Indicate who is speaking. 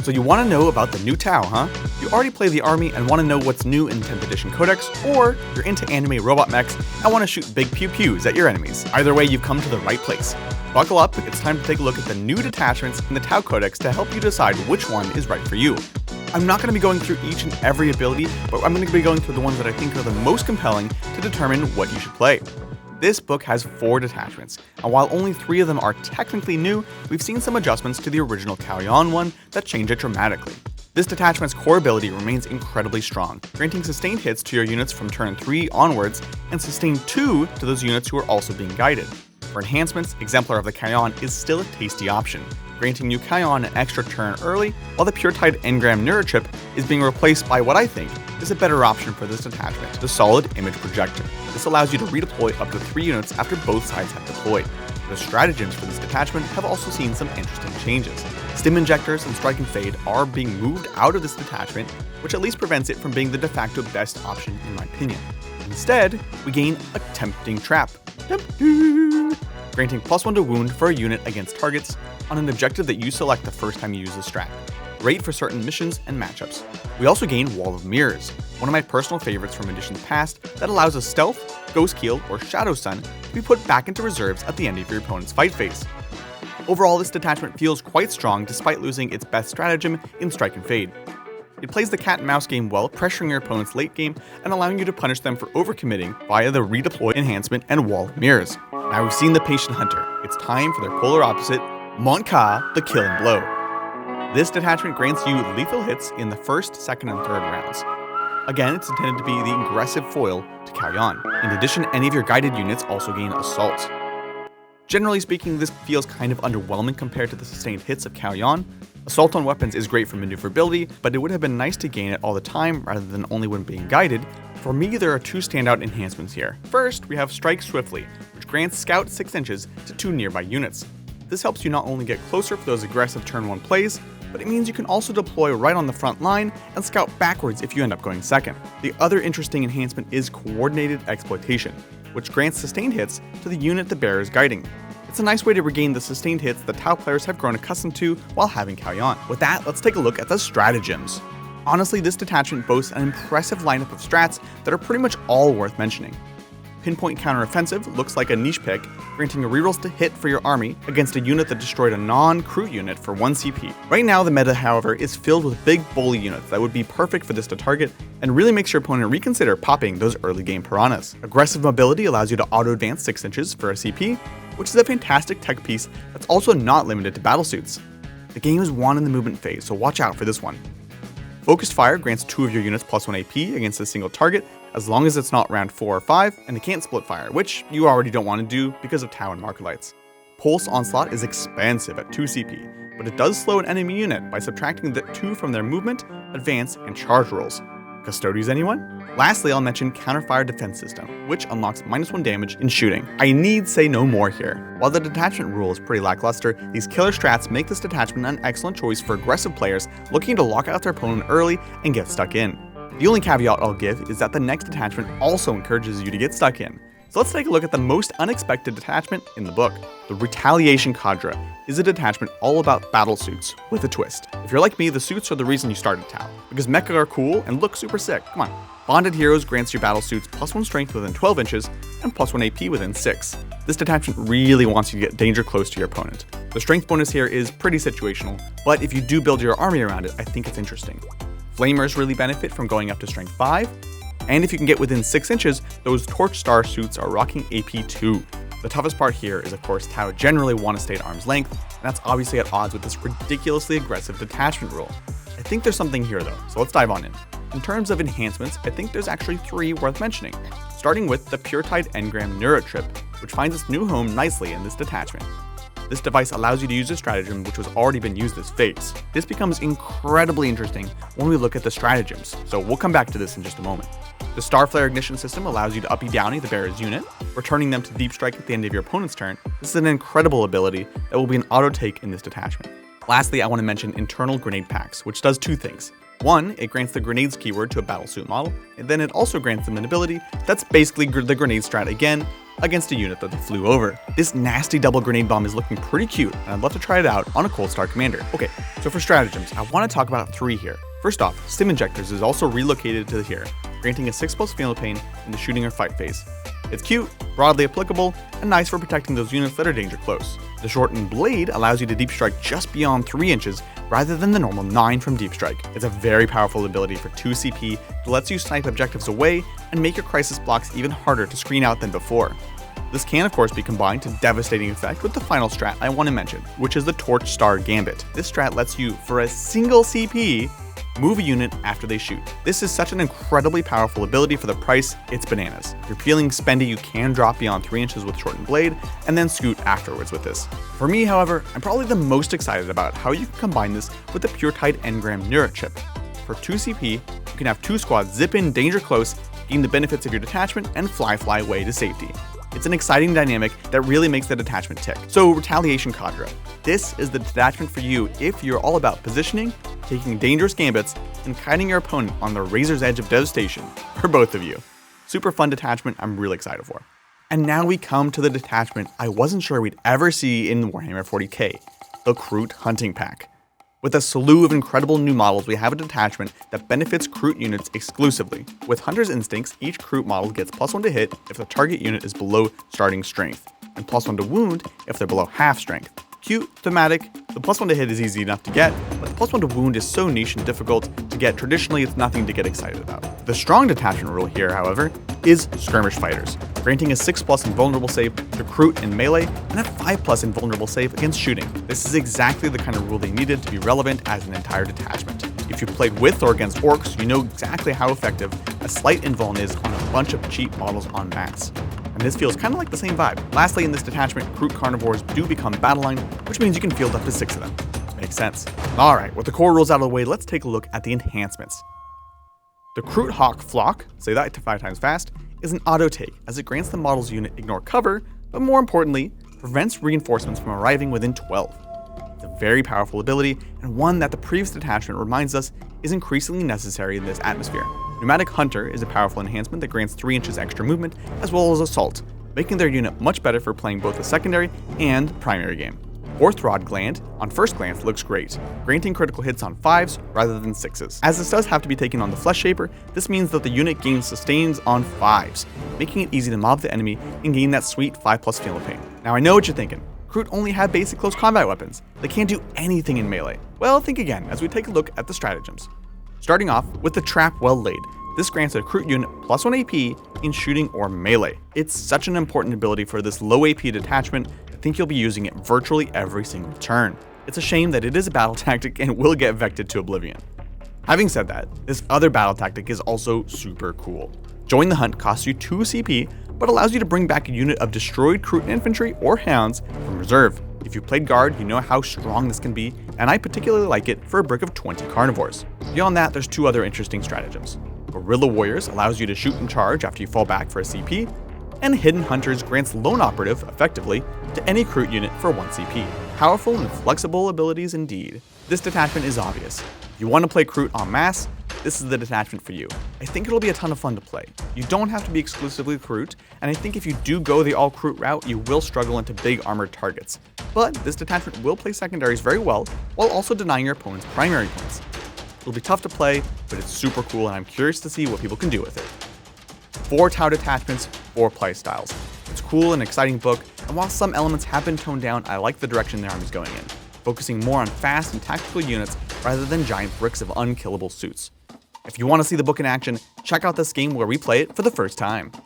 Speaker 1: So you want to know about the new Tau, huh? You already play the army and want to know what's new in 10th edition Codex, or you're into anime robot mechs and want to shoot big pew-pews at your enemies. Either way, you've come to the right place. Buckle up, it's time to take a look at the new detachments in the Tau Codex to help you decide which one is right for you. I'm not going to be going through each and every ability, but I'm going to be going through the ones that I think are the most compelling to determine what you should play. This book has 4 detachments, and while only 3 of them are technically new, we've seen some adjustments to the original Kauyon one that change it dramatically. This detachment's core ability remains incredibly strong, granting sustained hits to your units from turn 3 onwards, and sustained 2 to those units who are also being guided. For enhancements, Exemplar of the Kauyon is still a tasty option, granting you Kauyon an extra turn early, while the Pure-Tide Engram Neurochip is being replaced by what I think is a better option for this detachment, the Solid Image Projector. This allows you to redeploy up to 3 units after both sides have deployed. The stratagems for this detachment have also seen some interesting changes. Stim Injectors and Strike and Fade are being moved out of this detachment, which at least prevents it from being the de facto best option in my opinion. Instead, we gain a Tempting Trap, granting +1 to wound for a unit against targets on an objective that you select the first time you use the strat. Great for certain missions and matchups. We also gain Wall of Mirrors, one of my personal favorites from editions past that allows a Stealth, Ghost Keel, or Shadow Stun to be put back into reserves at the end of your opponent's fight phase. Overall, this detachment feels quite strong despite losing its best stratagem in Strike and Fade. It plays the cat and mouse game well, pressuring your opponent's late game and allowing you to punish them for overcommitting via the Redeploy enhancement and Wall of Mirrors. Now we've seen the Patient Hunter, it's time for their polar opposite, Mon-Ka, the Kill and Blow. This detachment grants you lethal hits in the first, second, and third rounds. Again, it's intended to be the aggressive foil to Kauyon. In addition, any of your guided units also gain Assault. Generally speaking, this feels kind of underwhelming compared to the sustained hits of Kauyon. Assault on weapons is great for maneuverability, but it would have been nice to gain it all the time rather than only when being guided. For me, there are 2 standout enhancements here. First, we have Strike Swiftly, which grants Scout 6 inches to 2 nearby units. This helps you not only get closer for those aggressive turn 1 plays, but it means you can also deploy right on the front line and scout backwards if you end up going second. The other interesting enhancement is Coordinated Exploitation, which grants sustained hits to the unit the bearer is guiding. It's a nice way to regain the sustained hits that Tau players have grown accustomed to while having Kauyon. With that, let's take a look at the stratagems. Honestly, this detachment boasts an impressive lineup of strats that are pretty much all worth mentioning. Pinpoint Counteroffensive looks like a niche pick, granting a rerolls to hit for your army against a unit that destroyed a non-crew unit for 1 CP. Right now, the meta, however, is filled with big bully units that would be perfect for this to target and really makes your opponent reconsider popping those early game piranhas. Aggressive Mobility allows you to auto-advance 6 inches for a CP, which is a fantastic tech piece that's also not limited to battlesuits. The game is won in the movement phase, so watch out for this one. Focused Fire grants 2 of your units +1 AP against a single target, as long as it's not round 4 or 5, and it can't split fire, which you already don't want to do because of Tau and Marker Lights. Pulse Onslaught is expansive at 2 CP, but it does slow an enemy unit by subtracting the 2 from their movement, advance, and charge rolls. Custodies anyone? Lastly, I'll mention Counterfire Defense System, which unlocks -1 damage in shooting. I need say no more here. While the detachment rule is pretty lackluster, these killer strats make this detachment an excellent choice for aggressive players looking to lock out their opponent early and get stuck in. The only caveat I'll give is that the next detachment also encourages you to get stuck in. So let's take a look at the most unexpected detachment in the book. The Retaliation Cadre is a detachment all about battle suits with a twist. If you're like me, the suits are the reason you started Tau, because mecha are cool and look super sick, come on. Bonded Heroes grants your battle suits +1 strength within 12 inches and +1 AP within 6. This detachment really wants you to get danger close to your opponent. The strength bonus here is pretty situational, but if you do build your army around it, I think it's interesting. Flamers really benefit from going up to strength 5, and if you can get within 6 inches, those Torch Star suits are rocking AP 2. The toughest part here is of course Tau generally want to stay at arm's length, and that's obviously at odds with this ridiculously aggressive detachment rule. I think there's something here though, so let's dive on in. In terms of enhancements, I think there's actually 3 worth mentioning, starting with the Pure-Tide Engram Neurochip, which finds its new home nicely in this detachment. This device allows you to use a stratagem which was already been used this phase. This becomes incredibly interesting when we look at the stratagems, so we'll come back to this in just a moment. The Starflare Ignition System allows you to uppy downy the bearer's unit, returning them to deep strike at the end of your opponent's turn. This is an incredible ability that will be an auto take in this detachment. Lastly, I want to mention Internal Grenade Packs, which does 2 things. One, it grants the grenades keyword to a battlesuit model, and then it also grants them an ability that's basically the grenade strat again, against a unit that they flew over. This nasty double grenade bomb is looking pretty cute, and I'd love to try it out on a Cold Star commander. Okay, so for stratagems, I want to talk about 3 here. First off, Stim Injectors is also relocated to here, granting a 6+ Fatal Pain in the shooting or fight phase. It's cute, broadly applicable, and nice for protecting those units that are danger close. The shortened blade allows you to deep strike just beyond 3 inches rather than the normal 9 from deep strike. It's a very powerful ability for 2 CP that lets you snipe objectives away and make your crisis blocks even harder to screen out than before. This can of course be combined to devastating effect with the final strat I want to mention, which is the Torch Star Gambit. This strat lets you, for a single CP, move a unit after they shoot. This is such an incredibly powerful ability for the price, it's bananas. If you're feeling spendy, you can drop beyond 3 inches with Shortened Blade, and then scoot afterwards with this. For me, however, I'm probably the most excited about how you can combine this with the Pure Tide Engram Neura chip. For 2 CP, you can have 2 squads zip in danger close, gain the benefits of your detachment, and fly away to safety. It's an exciting dynamic that really makes the detachment tick. So Retaliation Cadre. This is the detachment for you if you're all about positioning, taking dangerous gambits, and kiting your opponent on the razor's edge of devastation, for both of you. Super fun detachment I'm really excited for. And now we come to the detachment I wasn't sure we'd ever see in Warhammer 40k, the Kroot Hunting Pack. With a slew of incredible new models, we have a detachment that benefits Kroot units exclusively. With Hunter's Instincts, each Kroot model gets +1 to hit if the target unit is below starting strength, and +1 to wound if they're below half strength. Cute, thematic, the +1 to hit is easy enough to get, but the +1 to wound is so niche and difficult to get. Traditionally, it's nothing to get excited about. The strong detachment rule here, however, is Skirmish Fighters, granting a 6+ invulnerable save to Kroot in melee and a 5+ invulnerable save against shooting. This is exactly the kind of rule they needed to be relevant as an entire detachment. If you played with or against orcs, you know exactly how effective a slight invuln is on a bunch of cheap models en masse. And this feels kind of like the same vibe. Lastly, in this detachment, Kroot Carnivores do become battle line, which means you can field up to 6 of them. Makes sense. Alright, with the core rules out of the way, let's take a look at the enhancements. The Kroot Hawk Flock, say that 5 times fast, is an auto take, as it grants the model's unit ignore cover, but more importantly, prevents reinforcements from arriving within 12. It's a very powerful ability, and one that the previous detachment reminds us is increasingly necessary in this atmosphere. Pneumatic Hunter is a powerful enhancement that grants 3 inches extra movement, as well as assault, making their unit much better for playing both the secondary and primary game. Fourth Rod Gland, on first glance, looks great, granting critical hits on 5s rather than 6s. As this does have to be taken on the Flesh Shaper, this means that the unit gains sustains on 5s, making it easy to mob the enemy and gain that sweet 5+ Fatal Pain. Now I know what you're thinking, Kroot only have basic close combat weapons. They can't do anything in melee. Well, think again as we take a look at the stratagems. Starting off with the Trap Well Laid. This grants a Kroot unit +1 AP in shooting or melee. It's such an important ability for this low AP detachment, I think you'll be using it virtually every single turn. It's a shame that it is a battle tactic and will get vected to oblivion. Having said that, this other battle tactic is also super cool. Join the Hunt costs you 2 CP, but allows you to bring back a unit of destroyed Kroot infantry or hounds from reserve. If you played guard, you know how strong this can be, and I particularly like it for a brick of 20 carnivores. Beyond that, there's 2 other interesting stratagems. Guerrilla Warriors allows you to shoot and charge after you fall back for a CP, and Hidden Hunters grants Lone Operative, effectively, to any Kroot unit for 1 CP. Powerful and flexible abilities indeed. This detachment is obvious. If you want to play Kroot en masse, this is the detachment for you. I think it'll be a ton of fun to play. You don't have to be exclusively Kroot, and I think if you do go the all Kroot route, you will struggle into big armored targets. But this detachment will play secondaries very well, while also denying your opponent's primary points. It'll be tough to play, but it's super cool and I'm curious to see what people can do with it. 4 Tau detachments, 4 playstyles. It's a cool and exciting book, and while some elements have been toned down, I like the direction the army's going in, focusing more on fast and tactical units rather than giant bricks of unkillable suits. If you want to see the book in action, check out this game where we play it for the first time.